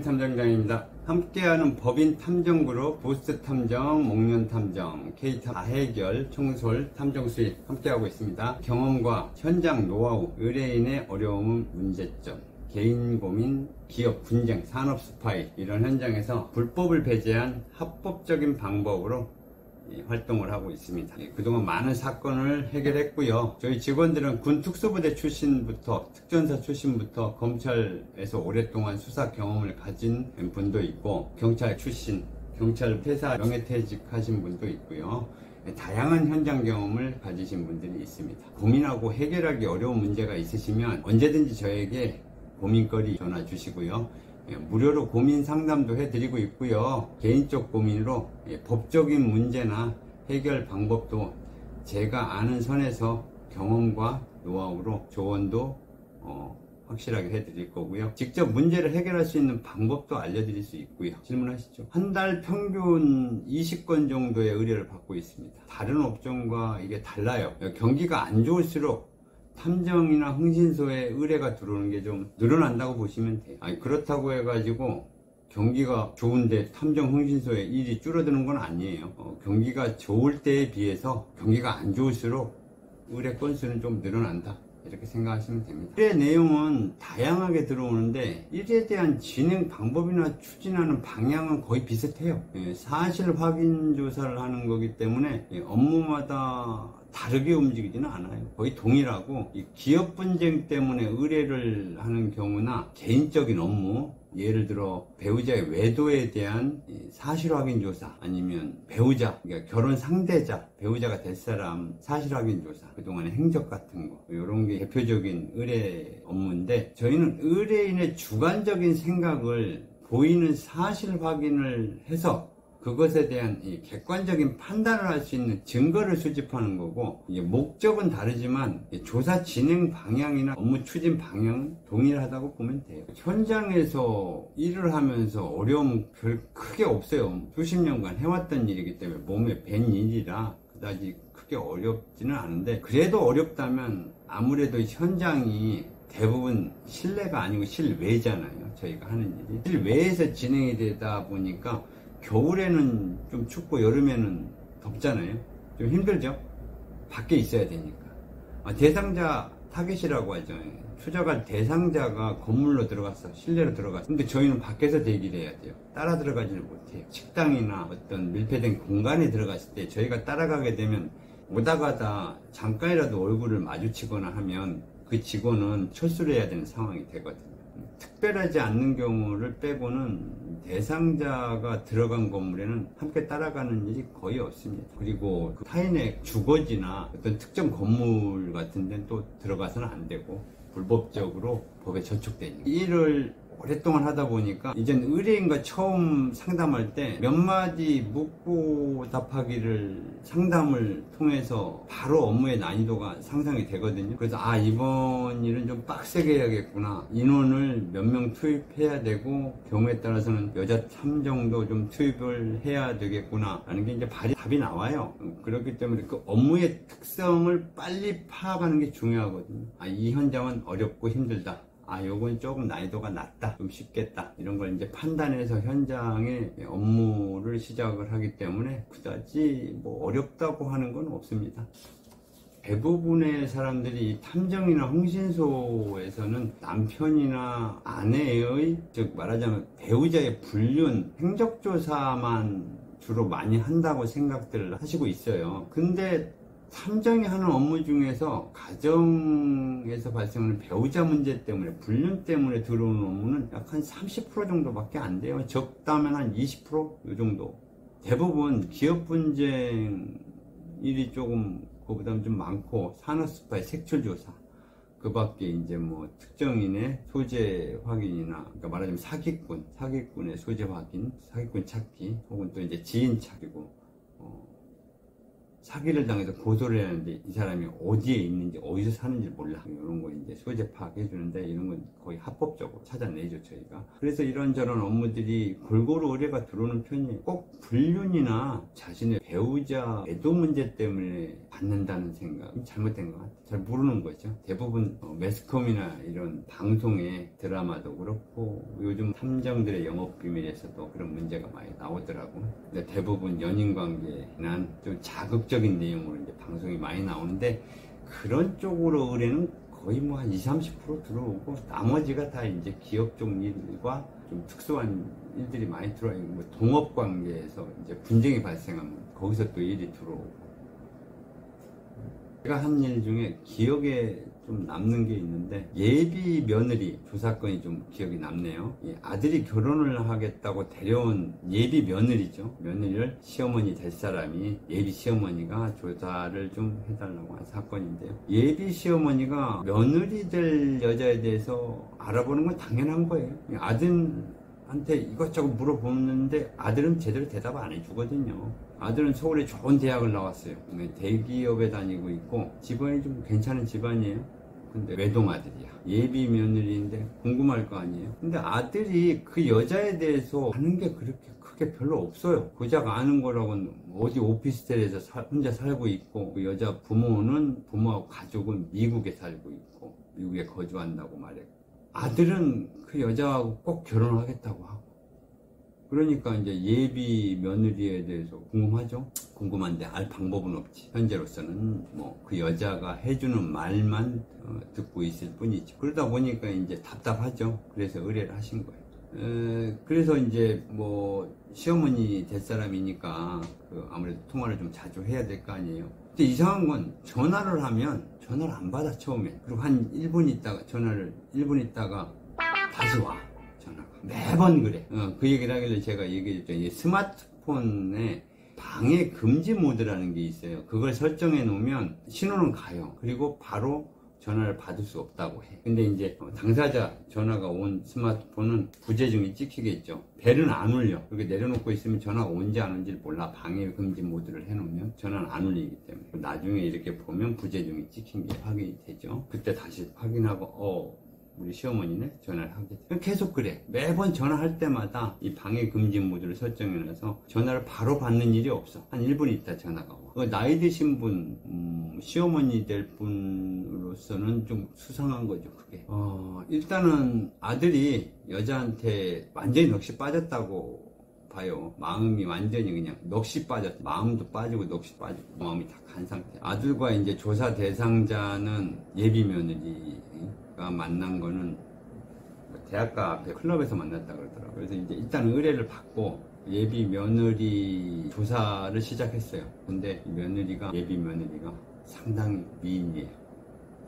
법인탐정장입니다. 함께하는 법인탐정그룹 부스트탐정, 목련탐정, K탐 다해결, 총솔, 탐정수입 함께하고 있습니다. 경험과 현장 노하우, 의뢰인의 어려움, 문제점, 개인 고민, 기업 분쟁, 산업 스파이 이런 현장에서 불법을 배제한 합법적인 방법으로 활동을 하고 있습니다. 그동안 많은 사건을 해결했고요. 저희 직원들은 군 특수부대 출신부터 특전사 출신부터 검찰에서 오랫동안 수사 경험을 가진 분도 있고, 경찰 출신, 경찰 퇴사 명예퇴직하신 분도 있고요. 다양한 현장 경험을 가지신 분들이 있습니다. 고민하고 해결하기 어려운 문제가 있으시면 언제든지 저에게 고민거리 전화 주시고요. 무료로 고민 상담도 해드리고 있고요. 개인적 고민으로 법적인 문제나 해결 방법도 제가 아는 선에서 경험과 노하우로 조언도 확실하게 해드릴 거고요. 직접 문제를 해결할 수 있는 방법도 알려드릴 수 있고요. 질문하시죠. 한 달 평균 20건 정도의 의뢰를 받고 있습니다. 다른 업종과 이게 달라요. 경기가 안 좋을수록 탐정이나 흥신소에 의뢰가 들어오는 게 좀 늘어난다고 보시면 돼요. 그렇다고 해가지고 경기가 좋은데 탐정 흥신소에 일이 줄어드는 건 아니에요. 경기가 좋을 때에 비해서 경기가 안 좋을수록 의뢰 건수는 좀 늘어난다, 이렇게 생각하시면 됩니다. 의뢰 내용은 다양하게 들어오는데 일에 대한 진행 방법이나 추진하는 방향은 거의 비슷해요. 사실 확인 조사를 하는 거기 때문에 업무마다 다르게 움직이지는 않아요. 거의 동일하고, 이 기업 분쟁 때문에 의뢰를 하는 경우나 개인적인 업무, 예를 들어 배우자의 외도에 대한 사실 확인 조사, 아니면 배우자, 그러니까 결혼 상대자, 배우자가 될 사람 사실 확인 조사, 그동안의 행적 같은 거, 이런 게 대표적인 의뢰 업무인데, 저희는 의뢰인의 주관적인 생각을 보이는 사실 확인을 해서 그것에 대한 객관적인 판단을 할 수 있는 증거를 수집하는 거고, 목적은 다르지만 조사 진행 방향이나 업무 추진 방향은 동일하다고 보면 돼요. 현장에서 일을 하면서 어려움 별 크게 없어요. 수십 년간 해왔던 일이기 때문에 몸에 밴 일이라 그다지 크게 어렵지는 않은데, 그래도 어렵다면 아무래도 현장이 대부분 실내가 아니고 실외잖아요. 저희가 하는 일이 실외에서 진행이 되다 보니까 겨울에는 좀 춥고 여름에는 덥잖아요. 좀 힘들죠. 밖에 있어야 되니까. 대상자 타겟이라고 하죠. 추적할 대상자가 건물로 들어갔어, 실내로 들어갔어. 근데 저희는 밖에서 대기를 해야 돼요. 따라 들어가지는 못해요. 식당이나 어떤 밀폐된 공간에 들어갔을 때 저희가 따라가게 되면 오다 가다 잠깐이라도 얼굴을 마주치거나 하면 그 직원은 철수를 해야 되는 상황이 되거든요. 특별하지 않는 경우를 빼고는 대상자가 들어간 건물에는 함께 따라가는 일이 거의 없습니다. 그리고 타인의 주거지나 어떤 특정 건물 같은 데는 또 들어가서는 안 되고, 불법적으로 법에 저촉되니까. 일을 오랫동안 하다 보니까 이젠 의뢰인과 처음 상담할 때 몇 마디 묻고 답하기를 상담을 통해서 바로 업무의 난이도가 상상이 되거든요. 그래서 이번 일은 좀 빡세게 해야겠구나, 인원을 몇 명 투입해야 되고 경우에 따라서는 여자 탐정도 좀 투입을 해야 되겠구나 라는 게 이제 답이 나와요. 그렇기 때문에 그 업무의 특성을 빨리 파악하는 게 중요하거든요. 이 현장은 어렵고 힘들다, 요건 조금 난이도가 낮다, 좀 쉽겠다, 이런 걸 이제 판단해서 현장에 업무를 시작을 하기 때문에 그다지 어렵다고 하는 건 없습니다. 대부분의 사람들이 탐정이나 흥신소에서는 남편이나 아내의, 즉 말하자면 배우자의 불륜, 행적조사만 주로 많이 한다고 생각들을 하시고 있어요. 근데 탐정이 하는 업무 중에서 가정에서 발생하는 배우자 문제 때문에, 불륜 때문에 들어오는 업무는 약 한 30% 정도밖에 안 돼요. 적다면 한 20%? 이 정도. 대부분 기업 분쟁 일이 조금 그보다는 좀 많고, 산업 스파이, 색출 조사, 그 밖에 이제 특정인의 소재 확인이나, 그러니까 말하자면 사기꾼의 소재 확인, 사기꾼 찾기, 혹은 또 이제 지인 찾기고, 사기를 당해서 고소를 하는데 이 사람이 어디에 있는지 어디서 사는지 몰라. 이런 거 이제 소재 파악해 주는데 이런 건 거의 합법적으로 찾아내죠 저희가. 그래서 이런저런 업무들이 골고루 의뢰가 들어오는 편이에요. 꼭 불륜이나 자신의 배우자 애도 문제 때문에 받는다는 생각이 잘못된 것 같아요. 잘 모르는 거죠. 대부분 매스컴이나 이런 방송의 드라마도 그렇고 요즘 탐정들의 영업 비밀에서도 그런 문제가 많이 나오더라고. 근데 대부분 연인관계나 좀 자극적인 내용으로 이제 방송이 많이 나오는데 그런 쪽으로 의뢰는 거의 뭐 한 20-30% 들어오고 나머지가 다 이제 기업 쪽 일과 좀 특수한 일들이 많이 들어와요. 뭐 동업 관계에서 이제 분쟁이 발생하면 거기서 또 일이 들어오고. 제가 한 일 중에 기억에 좀 남는 게 있는데 예비 며느리 조사건이 좀 기억이 남네요. 아들이 결혼을 하겠다고 데려온 예비 며느리죠. 며느리를 시어머니 될 사람이 예비 시어머니가 조사를 좀 해달라고 한 사건인데요. 예비 시어머니가 며느리 될 여자에 대해서 알아보는 건 당연한 거예요. 아들한테 이것저것 물어보는데 아들은 제대로 대답 안 해주거든요. 아들은 서울에 좋은 대학을 나왔어요. 대기업에 다니고 있고 집안이 좀 괜찮은 집안이에요. 근데 외동아들이야. 예비 며느리인데 궁금할 거 아니에요. 근데 아들이 그 여자에 대해서 아는 게 그렇게 크게 별로 없어요. 고작 아는 거라고는 어디 오피스텔에서 혼자 살고 있고 그 여자 부모하고 가족은 미국에 살고 있고 미국에 거주한다고 말했고 아들은 그 여자하고 꼭 결혼을 하겠다고 하고 그러니까 이제 예비 며느리에 대해서 궁금하죠? 궁금한데 알 방법은 없지. 현재로서는 뭐 그 여자가 해주는 말만 듣고 있을 뿐이죠. 그러다 보니까 이제 답답하죠. 그래서 의뢰를 하신 거예요. 그래서 이제 뭐 시어머니 될 사람이니까 아무래도 통화를 좀 자주 해야 될 거 아니에요. 근데 이상한 건 전화를 하면 전화를 안 받아 처음에. 그리고 한 1분 있다가 전화를 1분 있다가 다시 와. 매번 그래. 그 얘기를 하길래 제가 얘기했죠. 이 스마트폰에 방해 금지 모드라는 게 있어요. 그걸 설정해 놓으면 신호는 가요. 그리고 바로 전화를 받을 수 없다고 해. 근데 이제 당사자 전화가 온 스마트폰은 부재중이 찍히겠죠. 벨은 안 울려. 그렇게 내려놓고 있으면 전화가 온지 안 온지 몰라. 방해 금지 모드를 해놓으면 전화는 안 울리기 때문에. 나중에 이렇게 보면 부재중이 찍힌 게 확인이 되죠. 그때 다시 확인하고 우리 시어머니네 전화를 하게 돼. 계속 그래. 매번 전화할 때마다 이 방해 금지 모드를 설정해놔서 전화를 바로 받는 일이 없어. 한 1분 있다 전화가 와. 나이 드신 분, 시어머니 될 분으로서는 좀 수상한 거죠, 그게. 일단은 아들이 여자한테 완전히 넋이 빠졌다고 봐요. 마음이 완전히 그냥 넋이 빠졌어. 마음도 빠지고 넋이 빠지고 마음이 다 간 상태. 아들과 이제 조사 대상자는 예비 며느리가 만난 거는 대학가 앞에 클럽에서 만났다 그러더라고요. 그래서 이제 일단 의뢰를 받고 예비 며느리 조사를 시작했어요. 근데 예비 며느리가 상당히 미인이에요.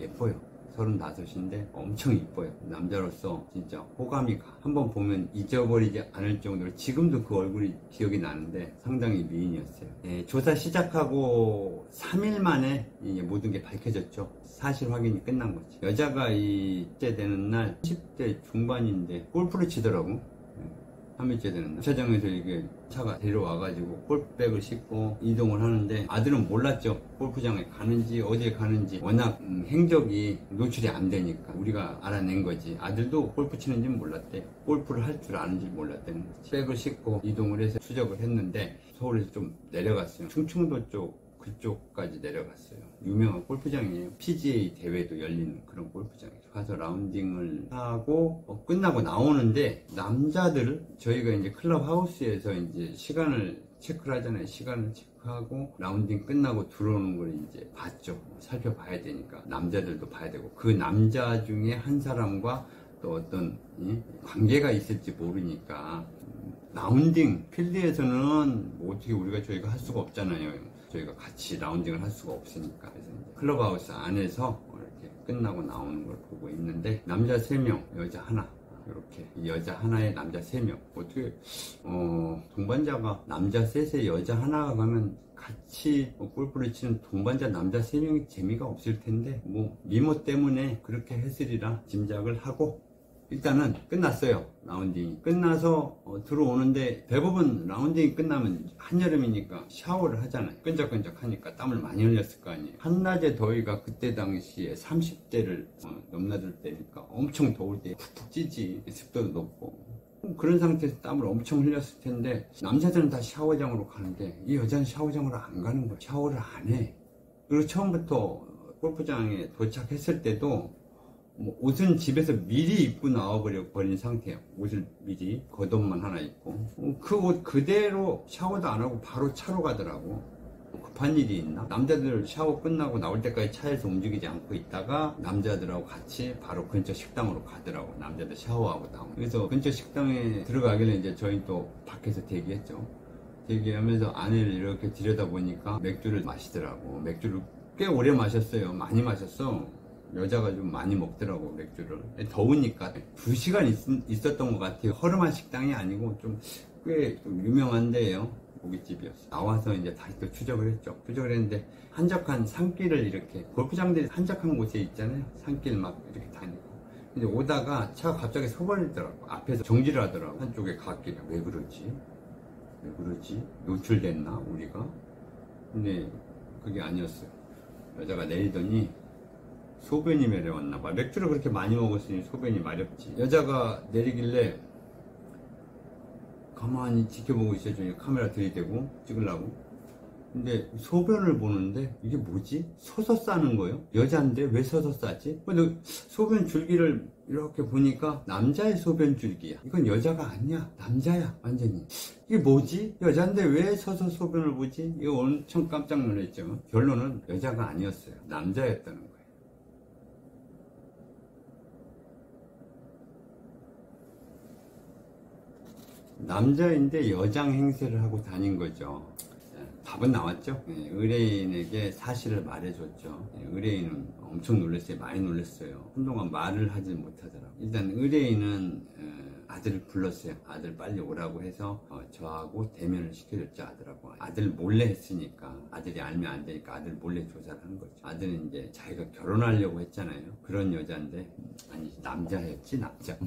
예뻐요. 35인데 엄청 이뻐요. 남자로서 진짜 호감이 가. 한번 보면 잊어버리지 않을 정도로 지금도 그 얼굴이 기억이 나는데 상당히 미인이었어요. 조사 시작하고 3일 만에 이제 모든 게 밝혀졌죠. 사실 확인이 끝난 거지. 여자가 이때 되는 날 10대 중반인데 골프를 치더라고. 3일째 되는 날 주차장에서 이게 차가 데려와가지고 골프백을 싣고 이동을 하는데 아들은 몰랐죠. 골프장에 가는지 어디에 가는지 워낙 행적이 노출이 안 되니까 우리가 알아낸 거지. 아들도 골프 치는지는 몰랐대. 골프를 할 줄 아는지 몰랐다는 거지. 백을 싣고 이동을 해서 추적을 했는데 서울에서 좀 내려갔어요. 충청도 그쪽까지 내려갔어요. 유명한 골프장이에요. PGA 대회도 열리는 그런 골프장이에요. 가서 라운딩을 하고 끝나고 나오는데 남자들 저희가 이제 클럽 하우스에서 이제 시간을 체크를 하잖아요. 시간을 체크하고 라운딩 끝나고 들어오는 걸 이제 봤죠. 살펴봐야 되니까 남자들도 봐야 되고 그 남자 중에 한 사람과 또 어떤 관계가 있을지 모르니까 라운딩 필드에서는 뭐 어떻게 저희가 할 수가 없잖아요. 저희가 같이 라운딩을 할 수가 없으니까. 그래서 클럽하우스 안에서 이렇게 끝나고 나오는 걸 보고 있는데 남자 3명, 여자 하나. 이렇게 여자 하나에 남자 3명. 어떻게 동반자가 남자 셋에 여자 하나가 가면 같이 골프를 치는 동반자 남자 3명이 재미가 없을 텐데 뭐 미모 때문에 그렇게 했으리라 짐작을 하고 일단은 끝났어요. 라운딩이 끝나서 들어오는데, 대부분 라운딩이 끝나면 한여름이니까 샤워를 하잖아요. 끈적끈적 하니까 땀을 많이 흘렸을 거 아니에요. 한낮의 더위가 그때 당시에 30대를 넘나들 때니까 엄청 더울 때 푹푹 찌지. 습도도 높고 그런 상태에서 땀을 엄청 흘렸을 텐데, 남자들은 다 샤워장으로 가는데 이 여자는 샤워장으로 안 가는 거야. 샤워를 안 해. 그리고 처음부터 골프장에 도착했을 때도 옷은 집에서 미리 입고 나와버린 상태예요. 옷을 미리 겉옷만 하나 입고 그 옷 그대로 샤워도 안 하고 바로 차로 가더라고. 급한 일이 있나? 남자들 샤워 끝나고 나올 때까지 차에서 움직이지 않고 있다가 남자들하고 같이 바로 근처 식당으로 가더라고. 남자들 샤워하고 나오고. 그래서 근처 식당에 들어가길래 이제 저희 또 밖에서 대기했죠. 대기하면서 안을 이렇게 들여다보니까 맥주를 마시더라고. 맥주를 꽤 오래 마셨어요. 많이 마셨어. 여자가 좀 많이 먹더라고, 맥주를. 더우니까 2시간 있었던 것 같아요. 허름한 식당이 아니고 좀 꽤 좀 유명한 데예요. 고깃집이었어. 나와서 이제 다시 또 추적을 했죠. 추적을 했는데 한적한 산길을 이렇게, 골프장들이 한적한 곳에 있잖아요. 산길 막 이렇게 다니고. 근데 오다가 차가 갑자기 서버리더라고. 앞에서 정지를 하더라고. 한쪽에 갓길이. 왜 그러지? 왜 그러지? 노출됐나 우리가? 근데 그게 아니었어요. 여자가 내리더니 소변이 마려웠나봐. 맥주를 그렇게 많이 먹었으니 소변이 마렵지. 여자가 내리길래 가만히 지켜보고 있어요. 카메라 들이대고 찍으려고. 근데 소변을 보는데 이게 뭐지? 서서 싸는 거예요. 여자인데 왜 서서 싸지? 근데 소변 줄기를 이렇게 보니까 남자의 소변 줄기야. 이건 여자가 아니야. 남자야. 완전히. 이게 뭐지? 여자인데 왜 서서 소변을 보지? 이거 엄청 깜짝 놀랐죠. 결론은 여자가 아니었어요. 남자였다는 거예요. 남자인데 여장 행세를 하고 다닌 거죠. 답은 나왔죠. 의뢰인에게 사실을 말해줬죠. 의뢰인은 엄청 놀랐어요. 많이 놀랐어요. 한동안 말을 하지 못하더라고요. 일단 의뢰인은 아들을 불렀어요. 아들 빨리 오라고 해서 저하고 대면을 시켜줬죠. 아들하고. 아들 몰래 했으니까, 아들이 알면 안 되니까 아들 몰래 조사를 한 거죠. 아들은 이제 자기가 결혼하려고 했잖아요. 그런 여자인데, 아니 남자였지. 남자.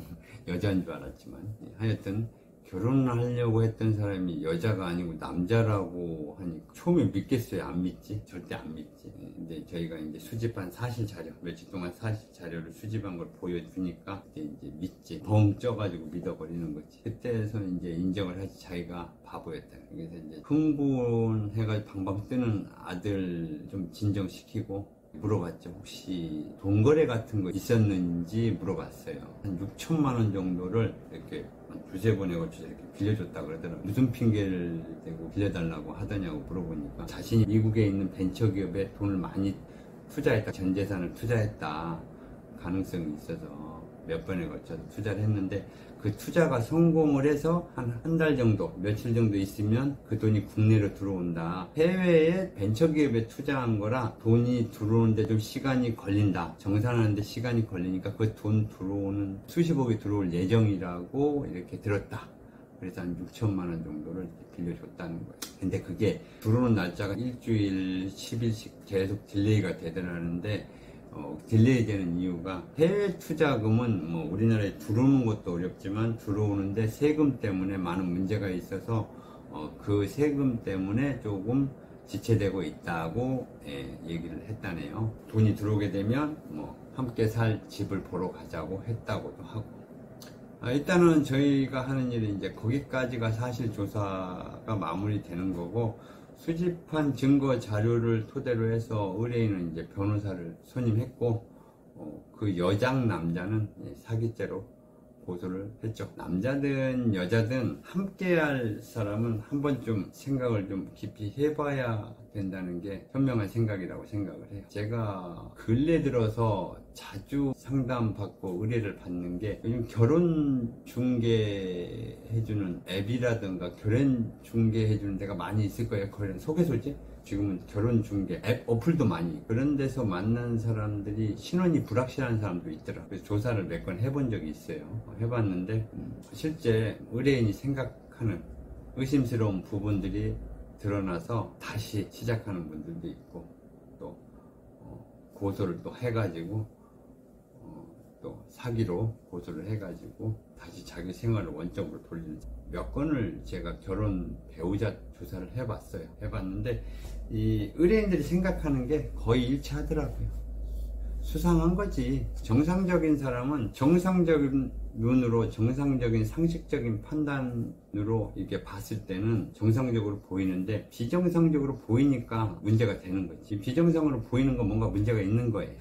여자인 줄 알았지만 하여튼 결혼하려고 했던 사람이 여자가 아니고 남자라고 하니까 처음에 믿겠어요? 안 믿지? 절대 안 믿지. 근데 저희가 이제 수집한 사실 자료, 며칠 동안 사실 자료를 수집한 걸 보여주니까 그때 이제 믿지. 벙 쪄가지고 믿어버리는 거지. 그때서 이제 인정을 하지. 자기가 바보였다. 그래서 이제 흥분해가지고 방방 뜨는 아들 좀 진정시키고 물어봤죠. 혹시 돈거래 같은 거 있었는지 물어봤어요. 한 6천만 원 정도를 이렇게 한 두세 번에 걸쳐서 이렇게 빌려줬다 그러더라고요. 무슨 핑계를 대고 빌려달라고 하더냐고 물어보니까 자신이 미국에 있는 벤처기업에 돈을 많이 투자했다. 전 재산을 투자했다. 가능성이 있어서 몇 번에 걸쳐서 투자를 했는데, 그 투자가 성공을 해서 한 달 정도, 며칠 정도 있으면 그 돈이 국내로 들어온다. 해외에 벤처기업에 투자한 거라 돈이 들어오는데 좀 시간이 걸린다. 정산하는데 시간이 걸리니까 그 돈 들어오는 수십억이 들어올 예정이라고 이렇게 들었다. 그래서 한 6천만 원 정도를 빌려줬다는 거예요. 근데 그게 들어오는 날짜가 일주일, 10일씩 계속 딜레이가 되더라는데, 딜레이 되는 이유가 해외 투자금은 뭐 우리나라에 들어오는 것도 어렵지만 들어오는데 세금 때문에 많은 문제가 있어서 그 세금 때문에 조금 지체되고 있다고 얘기를 했다네요. 돈이 들어오게 되면 뭐 함께 살 집을 보러 가자고 했다고도 하고. 일단은 저희가 하는 일은 이제 거기까지가 사실 조사가 마무리되는 거고, 수집한 증거 자료를 토대로 해서 의뢰인은 이제 변호사를 선임했고, 그 여장 남자는 사기죄로 고소를 했죠. 남자든 여자든 함께할 사람은 한 번쯤 생각을 좀 깊이 해봐야 된다는 게 현명한 생각이라고 생각을 해요. 제가 근래 들어서 자주 상담받고 의뢰를 받는 게, 요즘 결혼 중개해주는 앱이라든가 결혼 중개해주는 데가 많이 있을 거예요. 그런 소개소지? 지금은 결혼 중개 앱 어플도 많이, 그런 데서 만난 사람들이 신원이 불확실한 사람도 있더라고요. 그래서 조사를 몇 건 해본 적이 있어요. 해봤는데 실제 의뢰인이 생각하는 의심스러운 부분들이 드러나서 다시 시작하는 분들도 있고, 또 고소를 또 해가지고 또 사기로 고소를 해가지고 다시 자기 생활을 원점으로 돌리는 몇 건을 제가 결혼 배우자 조사를 해봤는데 이 의뢰인들이 생각하는 게 거의 일치하더라고요. 수상한 거지. 정상적인 사람은 정상적인 눈으로 정상적인 상식적인 판단으로 이렇게 봤을 때는 정상적으로 보이는데 비정상적으로 보이니까 문제가 되는 거지. 비정상으로 보이는 건 뭔가 문제가 있는 거예요.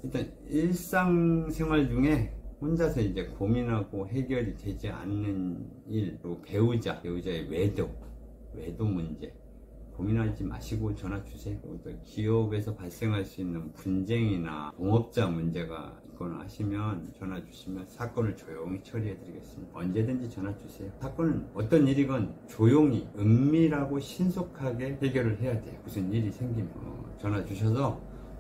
일단 일상생활 중에 혼자서 이제 고민하고 해결이 되지 않는 일, 또 배우자의 외도 문제 고민하지 마시고 전화 주세요. 또 기업에서 발생할 수 있는 분쟁이나 동업자 문제가 있거나 하시면 전화 주시면 사건을 조용히 처리해 드리겠습니다. 언제든지 전화 주세요. 사건은 어떤 일이건 조용히 은밀하고 신속하게 해결을 해야 돼요. 무슨 일이 생기면 전화 주셔서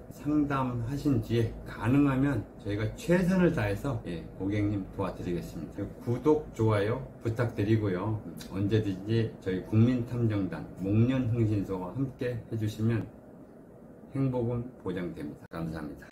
상담하신 뒤에 가능하면 저희가 최선을 다해서 고객님 도와드리겠습니다. 구독, 좋아요 부탁드리고요. 언제든지 저희 국민탐정단 목련흥신소와 함께 해주시면 행복은 보장됩니다. 감사합니다.